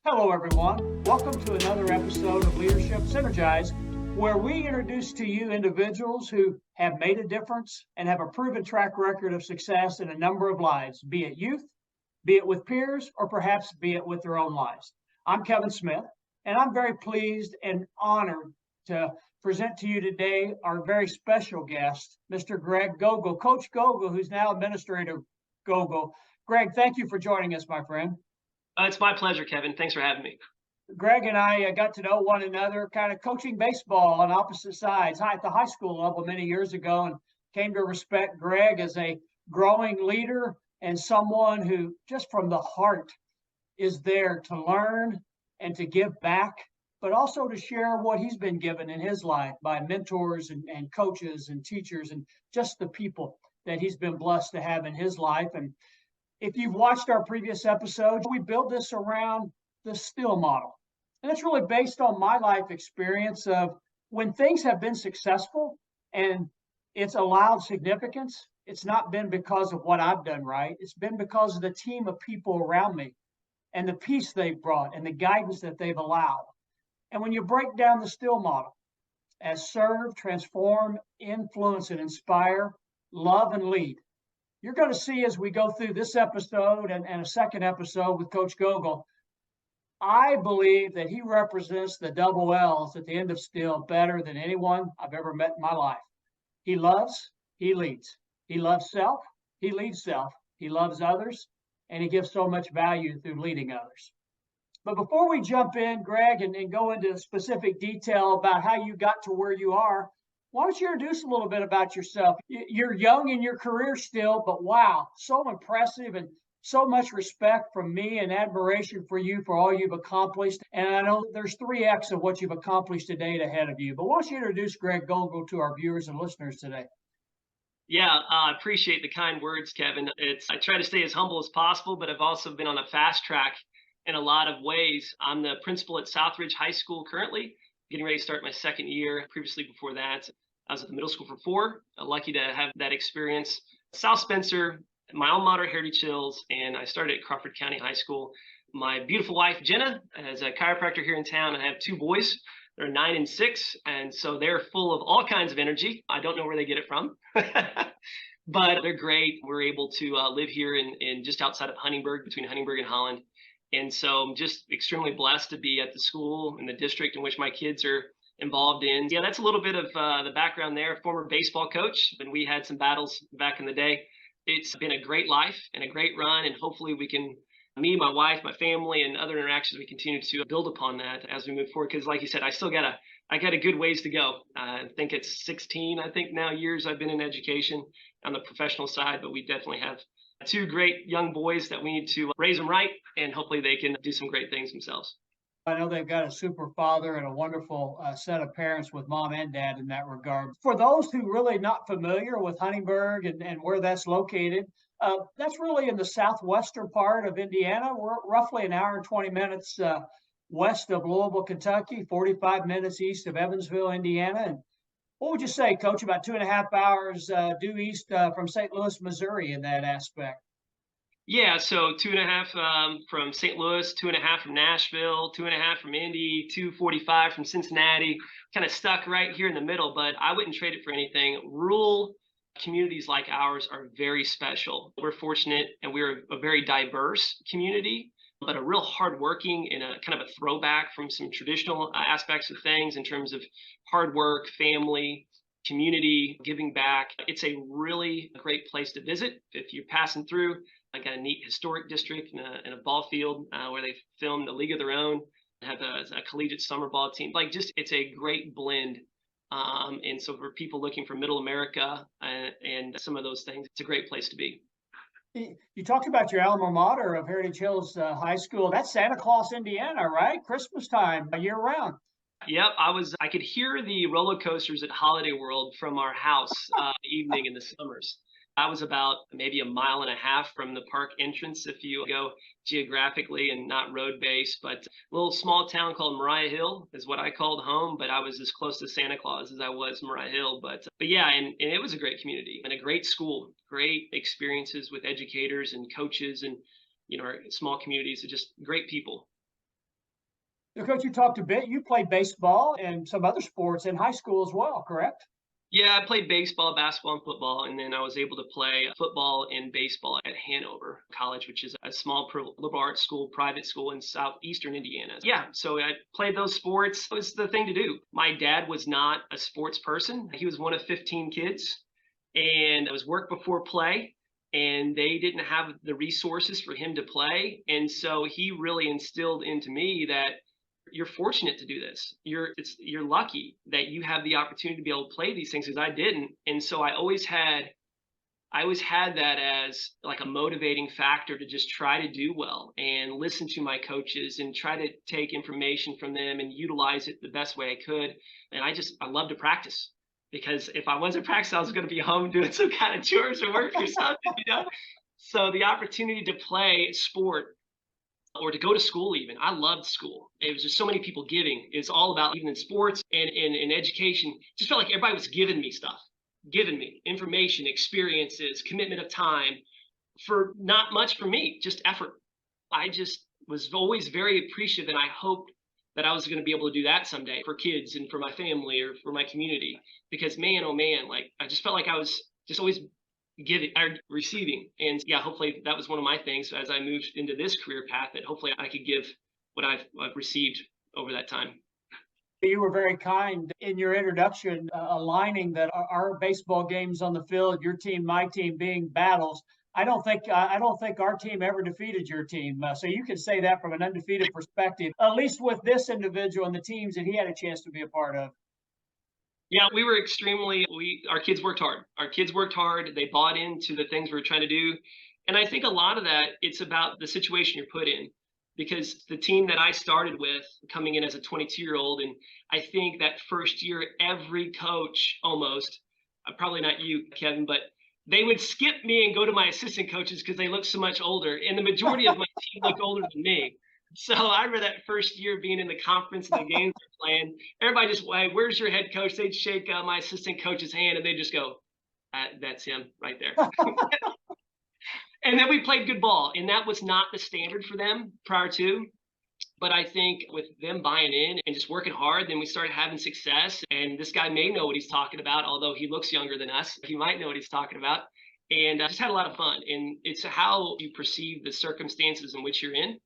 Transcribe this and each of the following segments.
Hello, everyone. Welcome to another episode of Leadership Synergized, where we introduce to you individuals who have made a difference and have a proven track record of success in a number of lives, be it youth, be it with peers, or perhaps be it with their own lives. I'm Kevin Smith, and I'm very pleased and honored to present to you today our very special guest, Mr. Greg Gogel, Coach Gogel, who's now Administrator Gogel. Greg, thank you for joining us, my friend. It's my pleasure, Kevin. Thanks for having me. Greg and I got to know one another kind of coaching baseball on opposite sides at the high school level many years ago, and came to respect Greg as a growing leader and someone who just from the heart is there to learn and to give back, but also to share what he's been given in his life by mentors and coaches and teachers and just the people that he's been blessed to have in his life. And if you've watched our previous episodes, we built this around the STILL model. And it's really based on my life experience of when things have been successful and it's allowed significance, it's not been because of what I've done right. It's been because of the team of people around me and the peace they've brought and the guidance that they've allowed. And when you break down the STILL model as serve, transform, influence, and inspire, love, and lead, you're going to see as we go through this episode and a second episode with Coach Gogel, I believe that he represents the double L's at the end of STILL better than anyone I've ever met in my life. He loves, he leads. He loves self, he leads self. He loves others, and he gives so much value through leading others. But before we jump in, Greg, and go into specific detail about how you got to where you are, why don't you introduce a little bit about yourself? You're young in your career still, but wow, so impressive and so much respect from me and admiration for you for all you've accomplished. And I know there's 3x of what you've accomplished to date ahead of you. But why don't you introduce Greg Gogel to our viewers and listeners today? Yeah, I appreciate the kind words, Kevin. I try to stay as humble as possible, but I've also been on a fast track in a lot of ways. I'm the principal at Southridge High School currently, getting ready to start my second year. Previously, before that, I was at the middle school for 4. Lucky to have that experience. South Spencer, my alma mater, Heritage Hills, and I started at Crawford County High School. My beautiful wife, Jenna, is a chiropractor here in town. I have 2 boys. They're 9 and 6, and so they're full of all kinds of energy. I don't know where they get it from, but they're great. We're able to live here in just outside of Huntingburg, between Huntingburg and Holland. And so I'm just extremely blessed to be at the school in the district in which my kids are involved in. Yeah, that's a little bit of the background there. Former baseball coach, and we had some battles back in the day. It's been a great life and a great run, and hopefully we can, me, my wife, my family, and other interactions, we continue to build upon that as we move forward. Because like you said, I got a good ways to go. I think it's 16, now years I've been in education on the professional side, but we definitely have 2 great young boys that we need to raise them right, and hopefully they can do some great things themselves. I know they've got a super father and a wonderful set of parents with mom and dad in that regard. For those who really not familiar with Huntingburg and where that's located, that's really in the southwestern part of Indiana. We're roughly an hour and 20 minutes west of Louisville, Kentucky, 45 minutes east of Evansville, Indiana. And what would you say, Coach, about 2.5 hours due east from St. Louis, Missouri in that aspect? Yeah, so 2.5 from St. Louis, 2.5 from Nashville, 2.5 from Indy, 2:45 from Cincinnati, kind of stuck right here in the middle, but I wouldn't trade it for anything. Rural communities like ours are very special. We're fortunate, and we're a very diverse community, but a real hardworking and a kind of a throwback from some traditional aspects of things in terms of hard work, family, community, giving back. It's a really great place to visit if you're passing through. I got a neat historic district in a ball field where they filmed A League of Their Own, have a collegiate summer ball team. It's a great blend. And so for people looking for middle America and some of those things, it's a great place to be. You talked about your alma mater of Heritage Hills High School. That's Santa Claus, Indiana, right? Christmas time, year round. Yep, I could hear the roller coasters at Holiday World from our house evening in the summers. I was about maybe 1.5 miles from the park entrance if you go geographically and not road based, but a little small town called Mariah Hill is what I called home, but I was as close to Santa Claus as I was Mariah Hill. But yeah, and it was a great community and a great school, great experiences with educators and coaches and, our small communities are just great people. Coach, you talked a bit. You played baseball and some other sports in high school as well, correct? Yeah, I played baseball, basketball, and football, and then I was able to play football and baseball at Hanover College, which is a small liberal arts school, private school in southeastern Indiana. Yeah, so I played those sports. It was the thing to do. My dad was not a sports person. He was one of 15 kids, and it was work before play, and they didn't have the resources for him to play. And so he really instilled into me that you're fortunate to do this. You're lucky that you have the opportunity to be able to play these things because I didn't. And so I always had that as like a motivating factor to just try to do well and listen to my coaches and try to take information from them and utilize it the best way I could. And I love to practice because if I wasn't practicing, I was going to be home doing some kind of chores or work or something. So the opportunity to play sport or to go to school even. I loved school. It was just so many people giving. It's all about, even in sports and in education, just felt like everybody was giving me stuff, giving me information, experiences, commitment of time for not much for me, just effort. I just was always very appreciative, and I hoped that I was going to be able to do that someday for kids and for my family or for my community. Because man, oh man, like I just felt like I was just always giving or receiving. And yeah, hopefully that was one of my things as I moved into this career path, that hopefully I could give what I've received over that time. You were very kind in your introduction, aligning that our baseball games on the field, your team, my team, being battles. I don't think our team ever defeated your team. So you can say that from an undefeated perspective, at least with this individual and the teams that he had a chance to be a part of. Yeah, we were our kids worked hard. Our kids worked hard. They bought into the things we were trying to do. And I think a lot of that, it's about the situation you're put in. Because the team that I started with coming in as a 22-year-old, and I think that first year, every coach almost, probably not you, Kevin, but they would skip me and go to my assistant coaches because they looked so much older. And the majority of my team looked older than me. So I remember that first year being in the conference and the games were playing. Everybody just, hey, where's your head coach? They'd shake my assistant coach's hand and they'd just go, that's him right there. And then we played good ball. And that was not the standard for them prior to. But I think with them buying in and just working hard, then we started having success. And this guy may know what he's talking about, although he looks younger than us. He might know what he's talking about. And just had a lot of fun. And it's how you perceive the circumstances in which you're in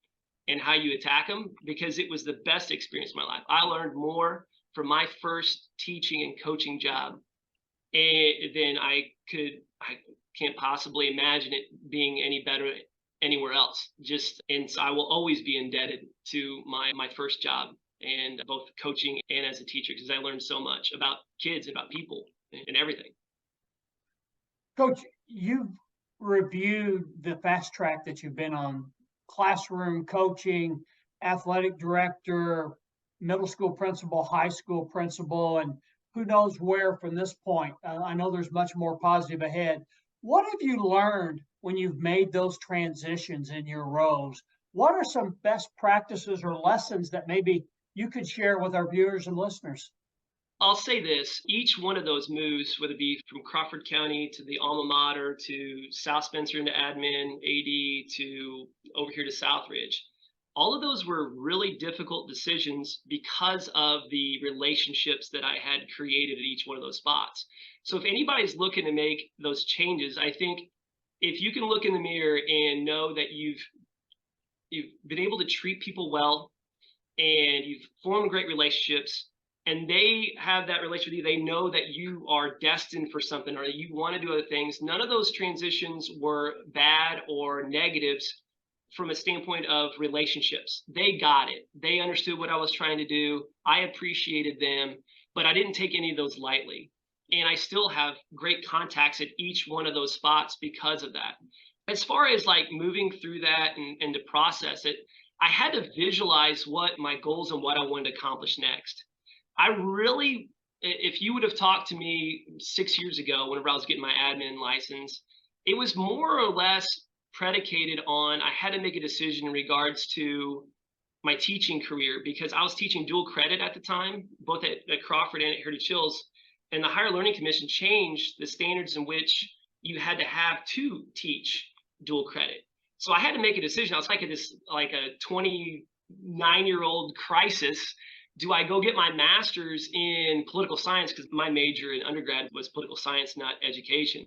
and how you attack them, because it was the best experience of my life. I learned more from my first teaching and coaching job than I can't possibly imagine it being any better anywhere else. And so I will always be indebted to my first job, and both coaching and as a teacher, because I learned so much about kids, about people, and everything. Coach, you've reviewed the fast track that you've been on: classroom coaching, athletic director, middle school principal, high school principal, and who knows where from this point. I know there's much more positive ahead. What have you learned when you've made those transitions in your roles? What are some best practices or lessons that maybe you could share with our viewers and listeners? I'll say this, each one of those moves, whether it be from Crawford County to the alma mater to South Spencer into admin, AD to over here to Southridge, all of those were really difficult decisions because of the relationships that I had created at each one of those spots. So if anybody's looking to make those changes, I think if you can look in the mirror and know that you've been able to treat people well and you've formed great relationships, and they have that relationship with you, they know that you are destined for something or you want to do other things. None of those transitions were bad or negatives from a standpoint of relationships. They got it. They understood what I was trying to do. I appreciated them, but I didn't take any of those lightly. And I still have great contacts at each one of those spots because of that. As far as like moving through that and to process it, I had to visualize what my goals and what I wanted to accomplish next. If you would have talked to me 6 years ago, whenever I was getting my admin license, it was more or less predicated on, I had to make a decision in regards to my teaching career, because I was teaching dual credit at the time, both at Crawford and at Heritage Hills. And the Higher Learning Commission changed the standards in which you had to have to teach dual credit. So I had to make a decision. I was like a 20 9-year-old crisis. Do I go get my master's in political science? Because my major in undergrad was political science, not education.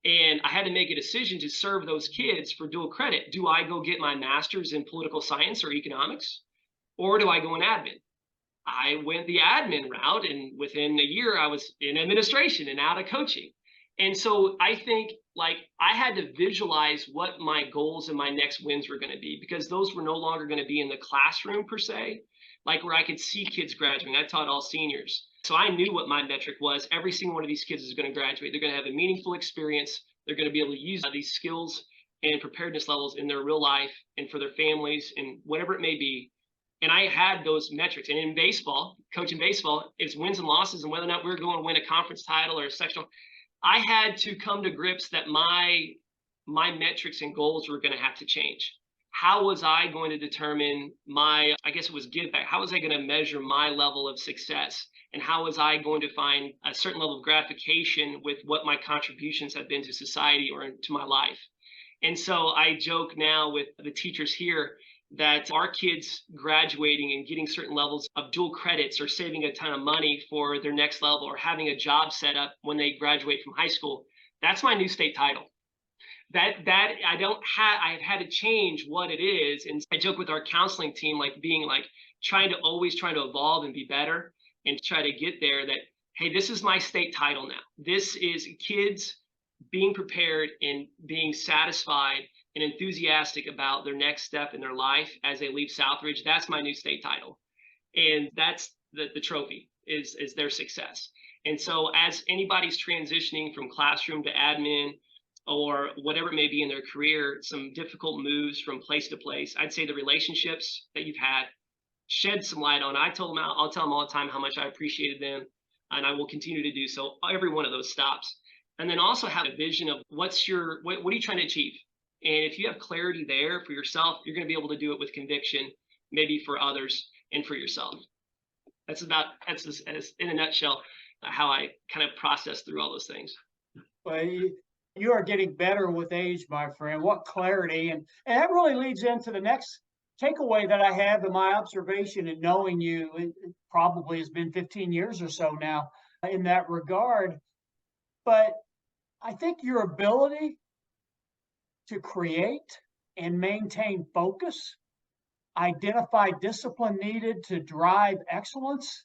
And I had to make a decision to serve those kids for dual credit. Do I go get my master's in political science or economics? Or do I go in admin? I went the admin route, and within a year, I was in administration and out of coaching. And so I think like I had to visualize what my goals and my next wins were going to be, because those were no longer going to be in the classroom per se, like where I could see kids graduating. I taught all seniors. So I knew what my metric was. Every single one of these kids is going to graduate. They're going to have a meaningful experience. They're going to be able to use these skills and preparedness levels in their real life and for their families and whatever it may be. And I had those metrics. And in baseball, coaching baseball, it's wins and losses and whether or not we're going to win a conference title or a sectional. I had to come to grips that my metrics and goals were going to have to change. How was I going to determine my, I guess it was give back. How was I going to measure my level of success? And how was I going to find a certain level of gratification with what my contributions have been to society or to my life? And so I joke now with the teachers here that our kids graduating and getting certain levels of dual credits or saving a ton of money for their next level or having a job set up when they graduate from high school, that's my new state title. That I've had to change what it is. And I joke with our counseling team, like being like trying to evolve and be better and try to get there that, hey, this is my state title now. This is kids being prepared and being satisfied and enthusiastic about their next step in their life as they leave Southridge. That's my new state title. And that's the trophy is their success. And so as anybody's transitioning from classroom to admin or whatever it may be in their career, some difficult moves from place to place, I'd say the relationships that you've had, shed some light on. I'll tell them all the time how much I appreciated them, and I will continue to do so. Every one of those stops. And then also have a vision of what are you trying to achieve? And if you have clarity there for yourself, you're going to be able to do it with conviction, maybe for others and for yourself. That's in a nutshell how I kind of process through all those things. Well, you are getting better with age, my friend. What clarity. And that really leads into the next takeaway that I have in my observation and knowing you. It probably has been 15 years or so now in that regard. But I think your ability to create and maintain focus, identify discipline needed to drive excellence,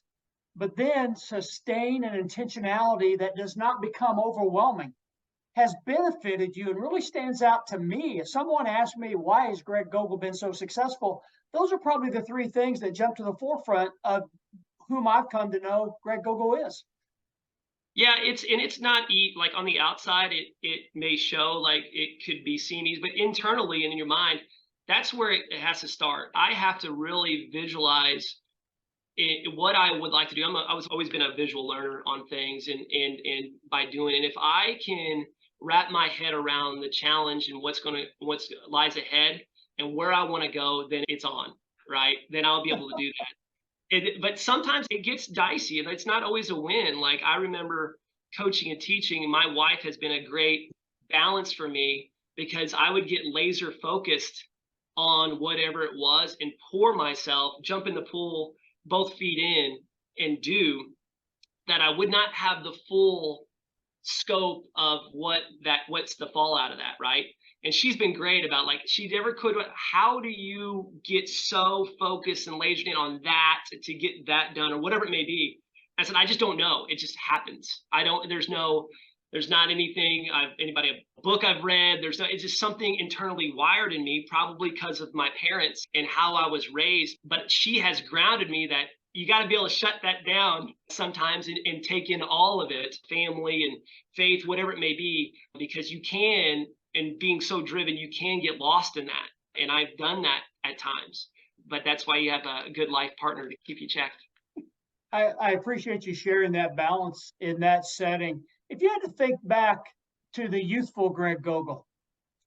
but then sustain an intentionality that does not become overwhelming has benefited you and really stands out to me. If someone asked me, why has Greg Gogel been so successful? Those are probably the three things that jump to the forefront of whom I've come to know Greg Gogel is. Yeah, it's not like on the outside, it may show like it could be seen easy, but internally and in your mind, that's where it has to start. I have to really visualize what I would like to do. I was always been a visual learner on things and by doing it. And if I can wrap my head around the challenge and what lies ahead and where I want to go, then it's on, right? Then I'll be able to do that. But sometimes it gets dicey and it's not always a win. Like I remember coaching and teaching, and my wife has been a great balance for me because I would get laser focused on whatever it was and pour myself, jump in the pool, both feet in, and do that. I would not have the full scope of what's the fallout of that, right? And she's been great about like she never could. How do you get so focused and lasered in on that to get that done or whatever it may be? I said, I just don't know. It just happens. There's not anything a book I've read. It's just something internally wired in me, probably because of my parents and how I was raised. But she has grounded me that you got to be able to shut that down sometimes and take in all of it, family and faith, whatever it may be, because you can. And being so driven, you can get lost in that. And I've done that at times. But that's why you have a good life partner to keep you checked. I appreciate you sharing that balance in that setting. If you had to think back to the youthful Greg Gogel,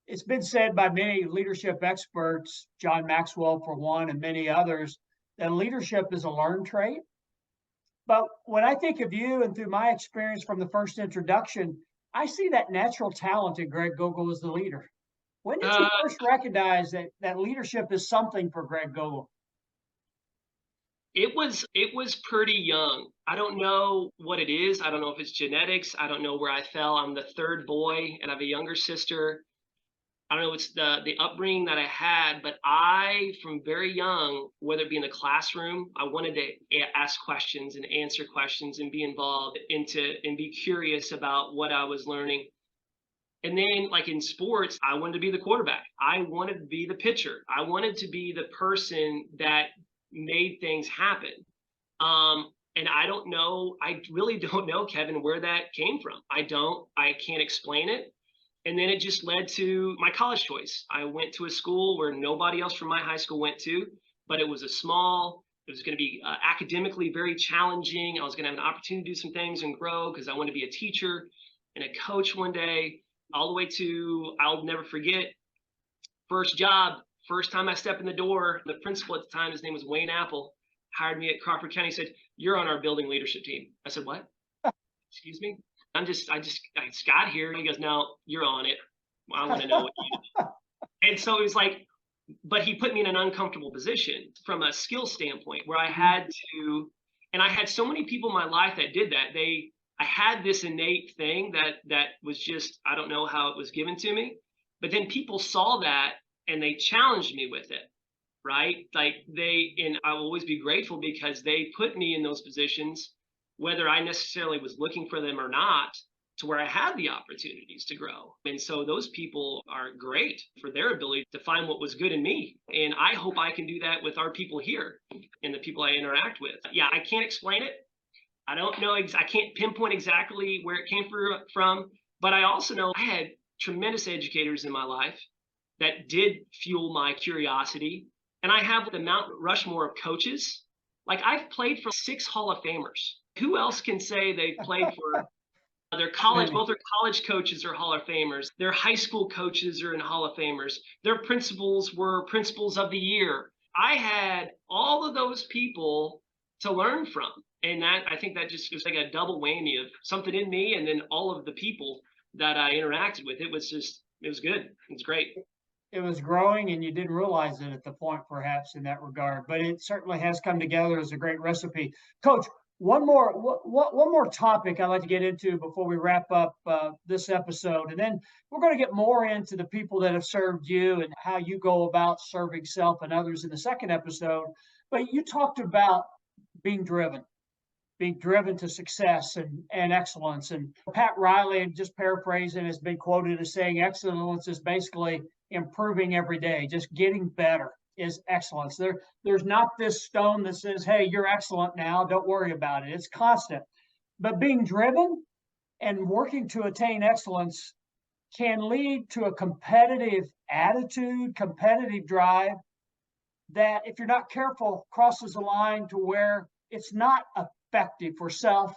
it's been said by many leadership experts, John Maxwell for one, and many others, that leadership is a learned trait. But when I think of you and through my experience from the first introduction, I see that natural talent in Greg Gogel as the leader. When did you first recognize that leadership is something for Greg Gogel? It was pretty young. I don't know what it is. I don't know if it's genetics. I don't know where I fell. I'm the third boy and I have a younger sister. I don't know, it's the upbringing that I had, but I, from very young, whether it be in the classroom, I wanted to ask questions and answer questions and be involved and be curious about what I was learning. And then, like in sports, I wanted to be the quarterback. I wanted to be the pitcher. I wanted to be the person that made things happen. And I don't know, I really don't know, Kevin, where that came from. I can't explain it. And then it just led to my college choice. I went to a school where nobody else from my high school went to, but it was it was going to be academically very challenging. I was going to have an opportunity to do some things and grow because I wanted to be a teacher and a coach one day, all the way to, I'll never forget, first job, first time I stepped in the door, the principal at the time, his name was Wayne Apple, hired me at Crawford County, said, "You're on our building leadership team." I said, "What? Excuse me?" I just got here. He goes, "No, you're on it. Well, I want to know what you do." And so it was like, but he put me in an uncomfortable position from a skill standpoint where I had to, and I had so many people in my life that did that. I had this innate thing that was just, I don't know how it was given to me, but then people saw that and they challenged me with it, right? And I will always be grateful because they put me in those positions, whether I necessarily was looking for them or not, to where I had the opportunities to grow. And so those people are great for their ability to find what was good in me. And I hope I can do that with our people here and the people I interact with. Yeah, I can't explain it. I don't know. I can't pinpoint exactly where it came from, but I also know I had tremendous educators in my life that did fuel my curiosity. And I have the Mount Rushmore of coaches. Like, I've played for 6 Hall of Famers. Who else can say they've played for their college? Both their college coaches are Hall of Famers. Their high school coaches are in Hall of Famers. Their principals were principals of the year. I had all of those people to learn from. And that, I think that just was like a double whammy of something in me and then all of the people that I interacted with. It was good. It was great. It was growing and you didn't realize it at the point, perhaps, in that regard, but it certainly has come together as a great recipe. Coach, one more topic I'd like to get into before we wrap up this episode, and then we're going to get more into the people that have served you and how you go about serving self and others in the second episode. But you talked about being driven, to success and excellence. And Pat Riley, just paraphrasing, has been quoted as saying excellence is basically improving every day, just getting better is excellence. There's not this stone that says, "Hey, you're excellent now, don't worry about it." It's constant. But being driven and working to attain excellence can lead to a competitive attitude, competitive drive that, if you're not careful, crosses a line to where it's not effective for self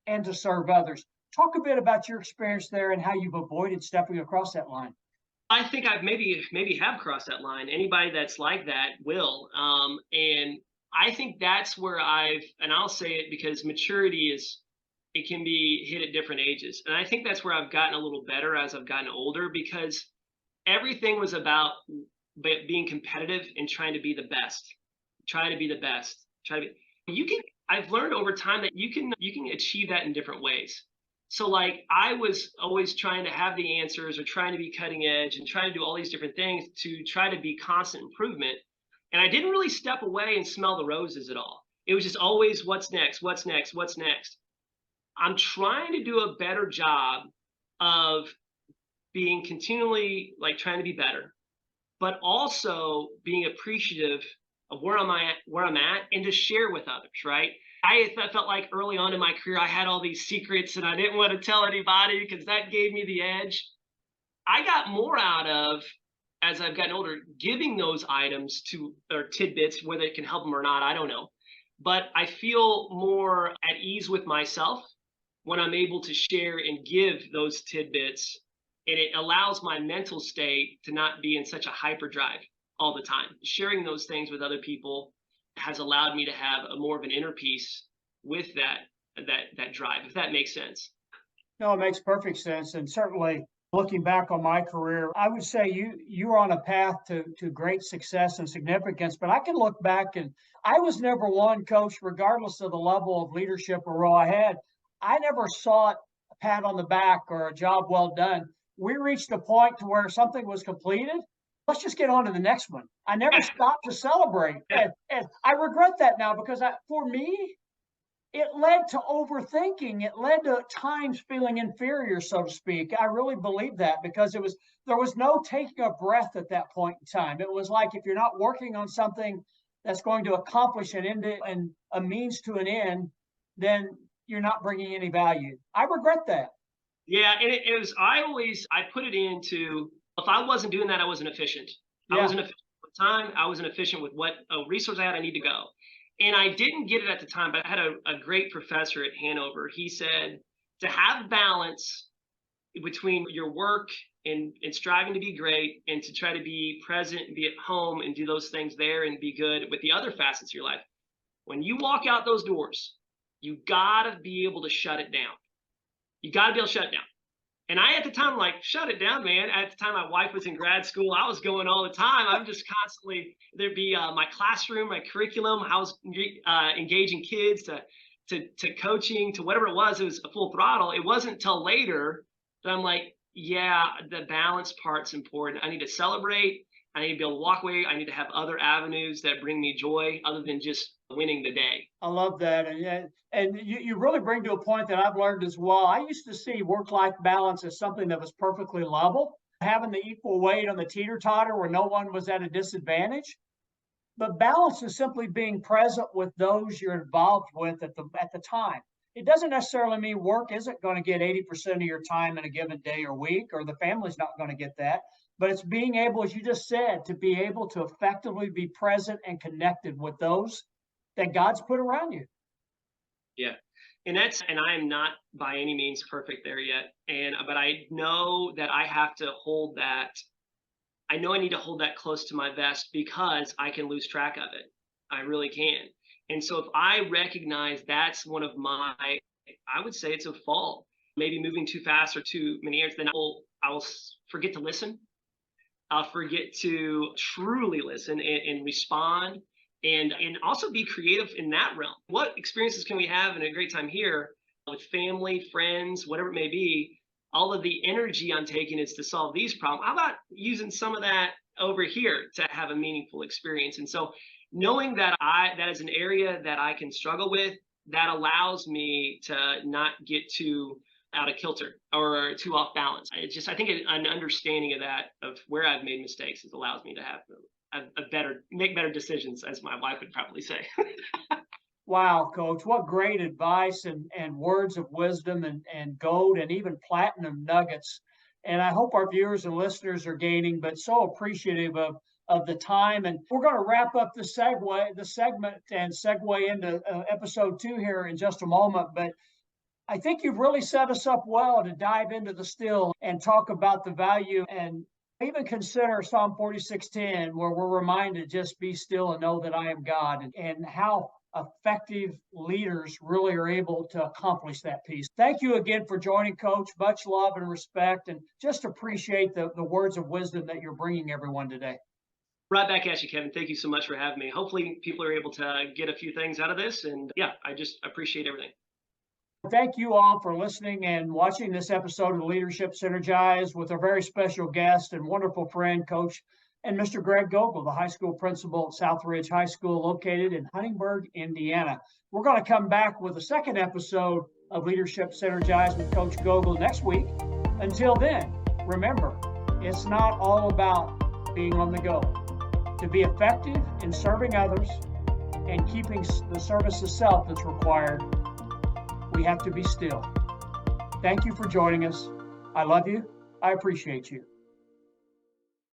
and to serve others. Talk a bit about your experience there and how you've avoided stepping across that line. I think I've maybe have crossed that line. Anybody that's like that will. And I think that's where and I'll say it because maturity it can be hit at different ages. And I think that's where I've gotten a little better as I've gotten older, because everything was about being competitive and trying to be the best. Try to be the best. I've learned over time that you can achieve that in different ways. So, like, I was always trying to have the answers or trying to be cutting edge and trying to do all these different things to try to be constant improvement. And I didn't really step away and smell the roses at all. It was just always, what's next? What's next? What's next? I'm trying to do a better job of being continually, like, trying to be better, but also being appreciative of where I'm at and to share with others, right? I felt like early on in my career, I had all these secrets and I didn't want to tell anybody because that gave me the edge. I got more out of, as I've gotten older, giving those items or tidbits, whether it can help them or not, I don't know. But I feel more at ease with myself when I'm able to share and give those tidbits. And it allows my mental state to not be in such a hyperdrive all the time. Sharing those things with other people has allowed me to have a more of an inner peace with that drive, if that makes sense. No, it makes perfect sense. And certainly Looking back on my career, I would say you were on a path to great success and significance. But I can look back and I was never one, coach, regardless of the level of leadership or role I had. I never sought a pat on the back or a job well done. We reached a point to where something was completed. Let's just get on to the next one. I never stopped to celebrate. And I regret that now because for me, it led to overthinking. It led to at times feeling inferior, so to speak. I really believe that because there was no taking a breath at that point in time. It was like if you're not working on something that's going to accomplish an end and a means to an end, then you're not bringing any value. I regret that. Yeah, and it was I put it into, if I wasn't doing that, I wasn't efficient. I Yeah. wasn't efficient with time. I wasn't efficient with what resource I had. I need to go. And I didn't get it at the time, but I had a great professor at Hanover. He said to have balance between your work and striving to be great and to try to be present and be at home and do those things there and be good with the other facets of your life. When you walk out those doors, you gotta be able to shut it down. You gotta be able to shut it down. And I, at the time, like, shut it down, man. At the time, my wife was in grad school. I was going all the time. I'm just constantly, there'd be my classroom, my curriculum. I was engaging kids to coaching, to whatever it was a full throttle. It wasn't until later that I'm like, yeah, the balance part's important. I need to celebrate. I need to be able to walk away. I need to have other avenues that bring me joy other than just winning the day. I love that. And you really bring to a point that I've learned as well. I used to see work-life balance as something that was perfectly level, having the equal weight on the teeter-totter where no one was at a disadvantage. But balance is simply being present with those you're involved with at the time. It doesn't necessarily mean work isn't going to get 80% of your time in a given day or week, or the family's not going to get that. But it's being able, as you just said, to be able to effectively be present and connected with those that God's put around you. Yeah. And I am not by any means perfect there yet. But I know that I have to hold that. I know I need to hold that close to my vest because I can lose track of it. I really can. And so if I recognize that's one of I would say it's a fault, maybe moving too fast or too many areas, then I will forget to listen. I'll forget to truly listen and respond. And also be creative in that realm. What experiences can we have in a great time here with family, friends, whatever it may be? All of the energy I'm taking is to solve these problems. How about using some of that over here to have a meaningful experience? And so knowing that that is an area that I can struggle with, that allows me to not get too out of kilter or too off balance. I think an understanding of that, of where I've made mistakes, allows me to have make better decisions, as my wife would probably say. Wow, Coach, what great advice and words of wisdom and gold and even platinum nuggets. And I hope our viewers and listeners are gaining, but so appreciative of the time. And we're going to wrap up the segment and segue into episode 2 here in just a moment. But I think you've really set us up well to dive into the still and talk about the value and even consider Psalm 46:10, where we're reminded, just be still and know that I am God, and how effective leaders really are able to accomplish that piece. Thank you again for joining, Coach. Much love and respect, and just appreciate the words of wisdom that you're bringing everyone today. Right back at you, Kevin. Thank you so much for having me. Hopefully people are able to get a few things out of this. And yeah, I just appreciate everything. Thank you all for listening and watching this episode of Leadership Synergized with our very special guest and wonderful friend, Coach, and Mr. Greg Gogel, the high school principal at Southridge High School located in Huntingburg, Indiana. We're going to come back with a second episode of Leadership Synergized with Coach Gogel next week. Until then, remember, it's not all about being on the go. To be effective in serving others and keeping the service itself that's required, we have to be still. Thank you for joining us. I love you. I appreciate you.